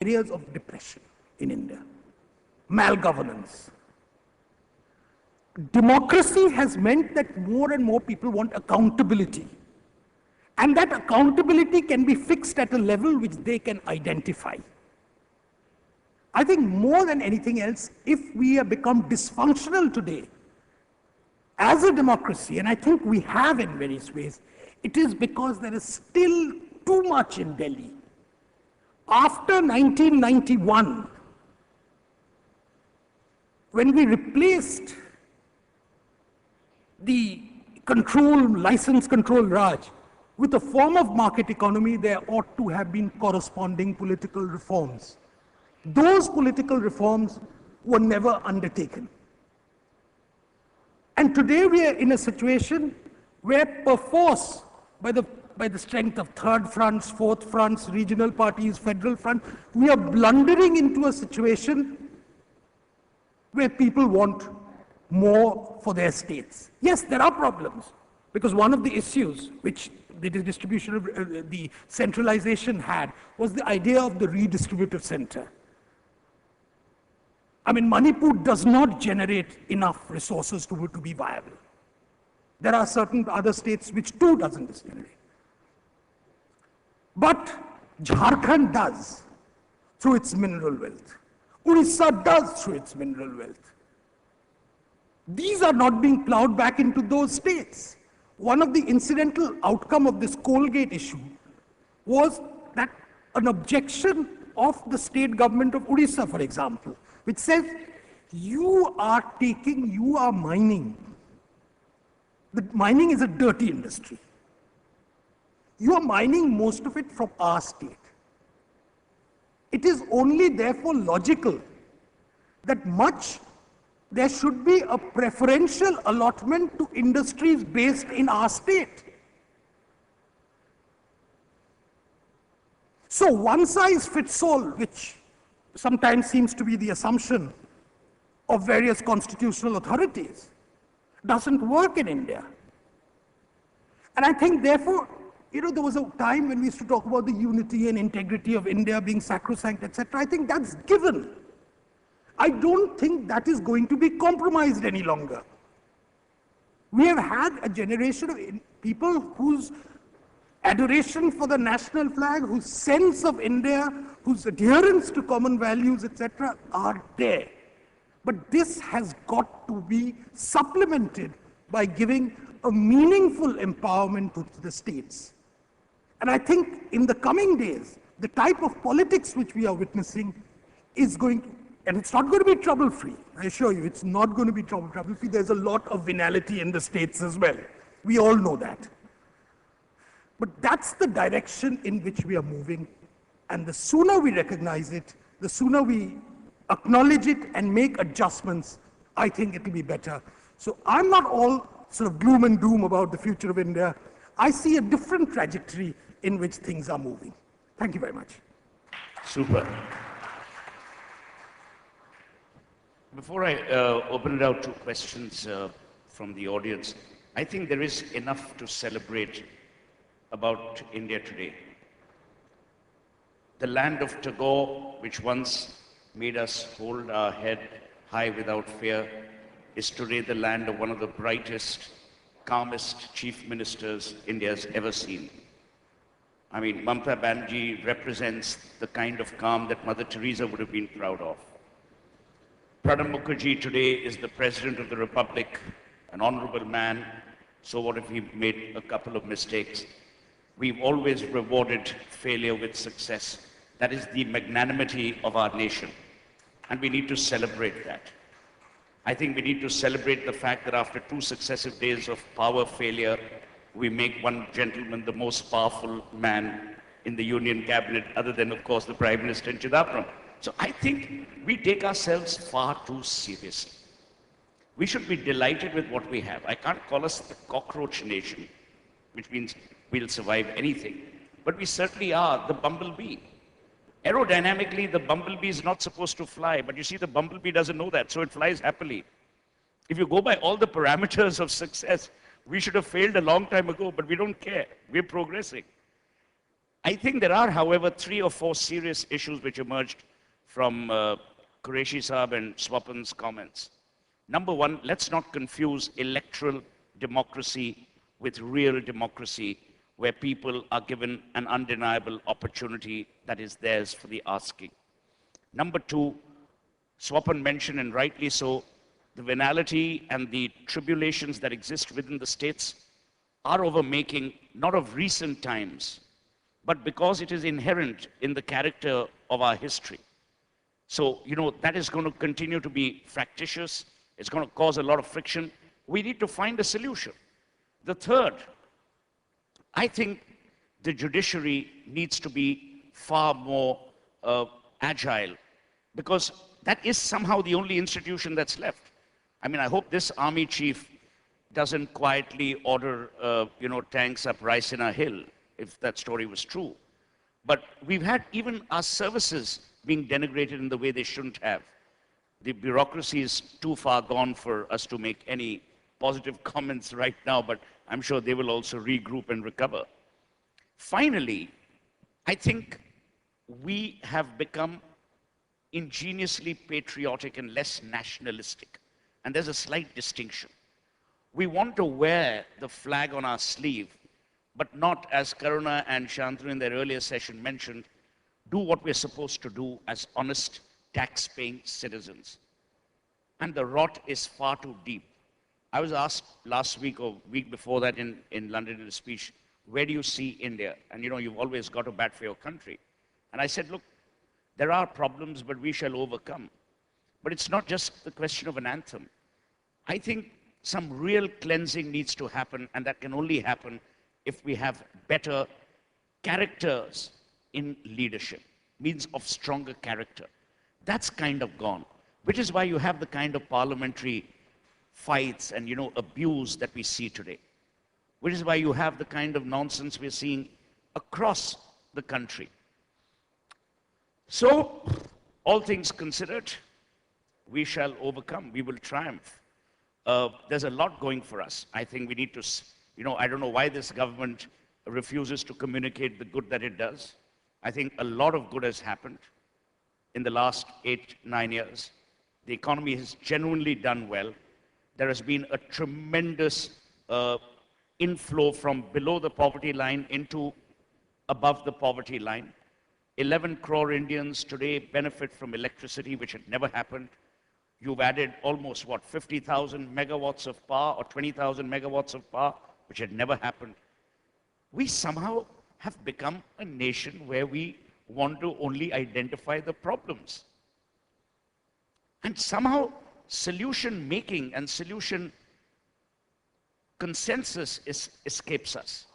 areas of depression in India. Malgovernance. Democracy has meant that more and more people want accountability. And that accountability can be fixed at a level which they can identify. I think more than anything else, if we have become dysfunctional today as a democracy, and I think we have in various ways, it is because there is still too much in Delhi. After 1991, when we replaced the license control Raj with a form of market economy, there ought to have been corresponding political reforms. Those political reforms were never undertaken. And today we are in a situation where perforce, by the strength of third fronts, fourth fronts, regional parties, federal front, we are blundering into a situation where people want more for their states. Yes, there are problems, because one of the issues which the distribution of the centralization had was the idea of the redistributive center. I mean, Manipur does not generate enough resources to be viable. There are certain other states which too doesn't generate. But Jharkhand does through its mineral wealth. Orissa does through its mineral wealth. These are not being plowed back into those states. One of the incidental outcome of this Coalgate issue was that an objection of the state government of Orissa, for example, which says, you are mining. The mining is a dirty industry. You are mining most of it from our state. It is only therefore logical that there should be a preferential allotment to industries based in our state. So one size fits all, which sometimes seems to be the assumption of various constitutional authorities, doesn't work in India. And I think therefore, there was a time when we used to talk about the unity and integrity of India being sacrosanct, etc. I think that's given. I don't think that is going to be compromised any longer. We have had a generation of people whose adoration for the national flag, whose sense of India, whose adherence to common values, etc., are there. But this has got to be supplemented by giving a meaningful empowerment to the states. And I think in the coming days, the type of politics which we are witnessing is going to, and it's not going to be trouble-free. I assure you, it's not going to be trouble-free. There's a lot of venality in the states as well. We all know that. But that's the direction in which we are moving. And the sooner we recognize it, the sooner we acknowledge it and make adjustments, I think it will be better. So I'm not all sort of gloom and doom about the future of India. I see a different trajectory in which things are moving. Thank you very much. Super. Before I open it out to questions from the audience, I think there is enough to celebrate about India today. The land of Tagore, which once made us hold our head high without fear, is today the land of one of the brightest, calmest chief ministers India's ever seen. I mean, Mamata Banerjee represents the kind of calm that Mother Teresa would have been proud of. Pranab Mukherjee today is the President of the Republic, an honorable man. So what if he made a couple of mistakes? We've always rewarded failure with success. That is the magnanimity of our nation. And we need to celebrate that. I think we need to celebrate the fact that after 2 successive days of power failure, we make one gentleman the most powerful man in the Union Cabinet, other than, of course, the Prime Minister in Chidambaram. So I think we take ourselves far too seriously. We should be delighted with what we have. I can't call us the cockroach nation, which means we'll survive anything. But we certainly are the bumblebee. Aerodynamically, the bumblebee is not supposed to fly, but you see, the bumblebee doesn't know that, so it flies happily. If you go by all the parameters of success, we should have failed a long time ago, but we don't care. We're progressing. I think there are, however, 3 or 4 serious issues which emerged from Qureshi Saab and Swapan's comments. Number one, let's not confuse electoral democracy with real democracy, where people are given an undeniable opportunity that is theirs for the asking. Number two, Swapan mentioned, and rightly so, the venality and the tribulations that exist within the states are over making, not of recent times, but because it is inherent in the character of our history. So, that is going to continue to be fractious. It's going to cause a lot of friction. We need to find a solution. The third, I think the judiciary needs to be far more agile, because that is somehow the only institution that's left. I mean, I hope this army chief doesn't quietly order, tanks up Raisina Hill, if that story was true. But we've had even our services being denigrated in the way they shouldn't have. The bureaucracy is too far gone for us to make any positive comments right now, but I'm sure they will also regroup and recover. Finally, I think we have become ingeniously patriotic and less nationalistic. And there's a slight distinction. We want to wear the flag on our sleeve, but not, as Karuna and Shantanu in their earlier session mentioned, do what we're supposed to do as honest, tax-paying citizens. And the rot is far too deep. I was asked last week or week before that in London in a speech, where do you see India? And you've always got to bat for your country. And I said, look, there are problems, but we shall overcome. But it's not just the question of an anthem. I think some real cleansing needs to happen, and that can only happen if we have better characters in leadership, means of stronger character. That's kind of gone, which is why you have the kind of parliamentary fights and, abuse that we see today, which is why you have the kind of nonsense we're seeing across the country. So, all things considered, we shall overcome, we will triumph. There's a lot going for us. I think we need to, I don't know why this government refuses to communicate the good that it does. I think a lot of good has happened in the last 8-9 years. The economy has genuinely done well. There has been a tremendous inflow from below the poverty line into above the poverty line. 11 crore Indians today benefit from electricity, which had never happened. You've added almost, 50,000 megawatts of power or 20,000 megawatts of power, which had never happened. We somehow have become a nation where we want to only identify the problems. And somehow solution making and solution consensus escapes us.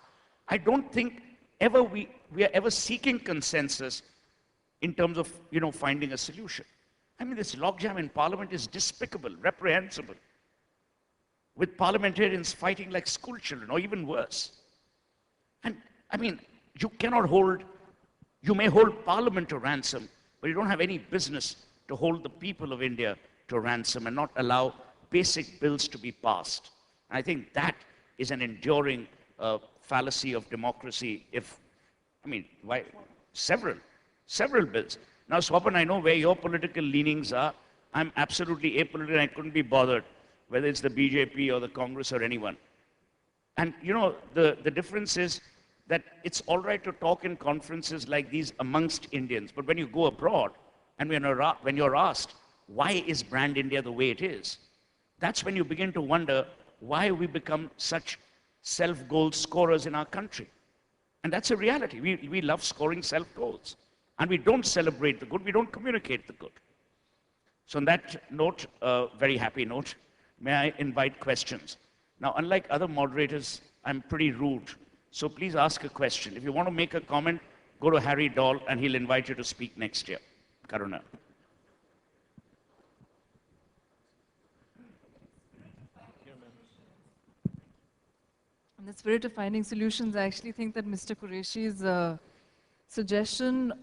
I don't think ever we are ever seeking consensus in terms of, finding a solution. I mean, this logjam in Parliament is despicable, reprehensible, with parliamentarians fighting like school children, or even worse. And, I mean, you may hold Parliament to ransom, but you don't have any business to hold the people of India to ransom and not allow basic bills to be passed. And I think that is an enduring fallacy of democracy. Why? Several bills. Now, Swapan, I know where your political leanings are. I'm absolutely apolitical, and I couldn't be bothered, whether it's the BJP or the Congress or anyone. And, the difference is that it's all right to talk in conferences like these amongst Indians, but when you go abroad, and when you're asked, why is Brand India the way it is? That's when you begin to wonder why we become such self-goal scorers in our country. And that's a reality. We love scoring self-goals. And we don't celebrate the good, we don't communicate the good. So on that note, very happy note, may I invite questions. Now, unlike other moderators, I'm pretty rude. So please ask a question. If you want to make a comment, go to Harry Dahl and he'll invite you to speak next year. Karuna. In the spirit of finding solutions, I actually think that Mr. Qureshi's suggestion,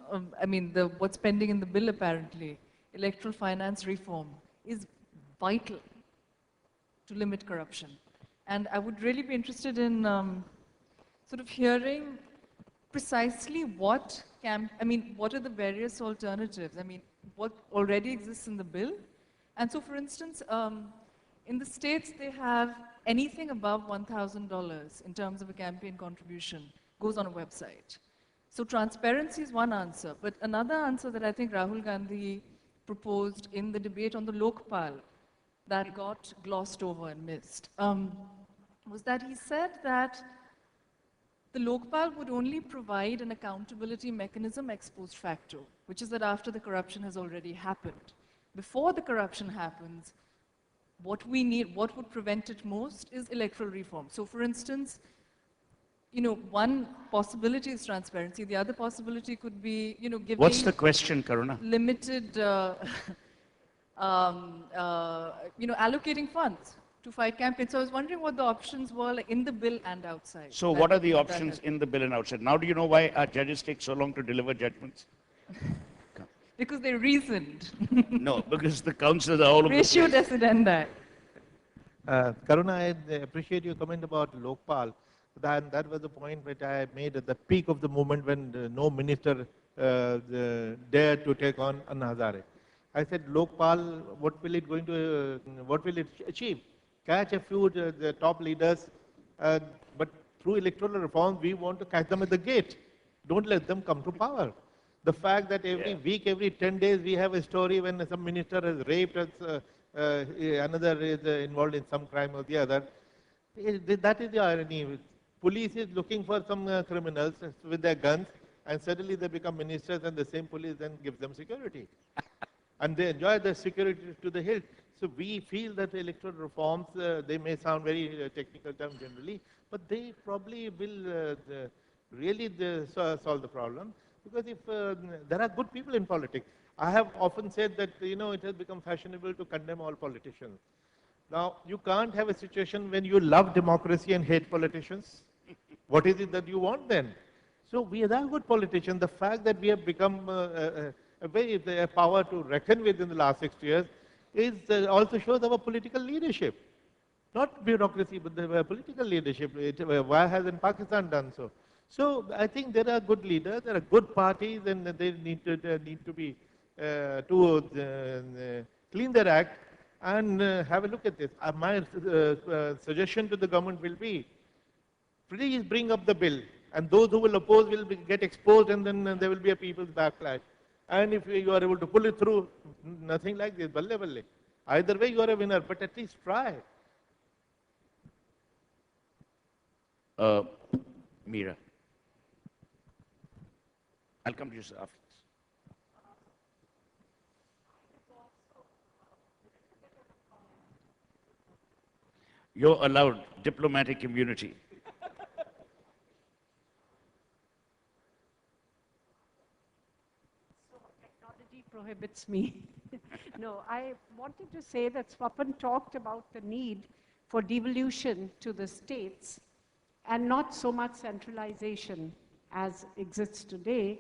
what's pending in the bill apparently, electoral finance reform, is vital to limit corruption. And I would really be interested in sort of hearing precisely what what are the various alternatives? I mean, what already exists in the bill? And so, for instance, in the States, they have anything above $1,000 in terms of a campaign contribution goes on a website. So transparency is one answer, but another answer that I think Rahul Gandhi proposed in the debate on the Lokpal that got glossed over and missed was that he said that the Lokpal would only provide an accountability mechanism ex post facto, which is that after the corruption has already happened. Before the corruption happens, what we need, what would prevent it most is electoral reform. So for instance, one possibility is transparency. The other possibility could be, giving... What's the question, Karuna? Limited, allocating funds to fight campaigns. So I was wondering what the options were like, in the bill and outside. So what are the options in the bill and outside? Now do you know why our judges take so long to deliver judgments? Because they're reasoned. No, because the councils are all over the Ratio place. decidendi. Karuna, I appreciate your comment about Lokpal. That was the point which I made at the peak of the movement when no minister dared to take on Anna Hazare. I said, Lokpal, what will it achieve? Catch a few the top leaders, but through electoral reforms, we want to catch them at the gate. Don't let them come to power. The fact that every week, every 10 days, we have a story when some minister is raped, another is involved in some crime or the other. That is the irony. Police is looking for some criminals with their guns, and suddenly they become ministers, and the same police then gives them security. And they enjoy the security to the hilt. So we feel that electoral reforms, they may sound very technical term generally, but they probably will really solve the problem. Because if there are good people in politics, I have often said that it has become fashionable to condemn all politicians. Now you can't have a situation when you love democracy and hate politicians. What is it that you want then? So we are good politicians. The fact that we have become a power to reckon with in the last 6 years is also shows our political leadership. Not bureaucracy, but the political leadership. Why hasn't Pakistan done so? So I think there are good leaders, there are good parties, and they need to be clean their act and have a look at this. My suggestion to the government will be, please bring up the bill, and those who will oppose will get exposed, and then there will be a people's backlash. And if you are able to pull it through, nothing like this, balle balle. Either way, you are a winner, but at least try. Meera. I'll come to you after this. You're allowed diplomatic immunity. Technology prohibits me. No, I wanted to say that Swapan talked about the need for devolution to the states and not so much centralization as exists today.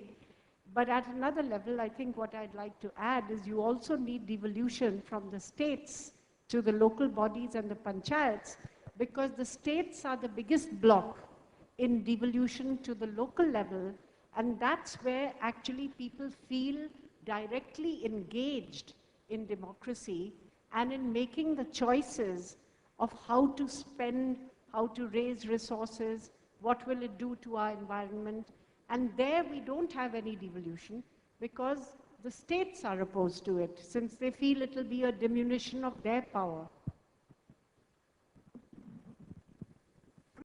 But at another level, I think what I'd like to add is you also need devolution from the states to the local bodies and the panchayats, because the states are the biggest block in devolution to the local level, and that's where actually people feel directly engaged in democracy and in making the choices of how to spend, how to raise resources, what will it do to our environment. And there we don't have any devolution because the states are opposed to it, since they feel it will be a diminution of their power.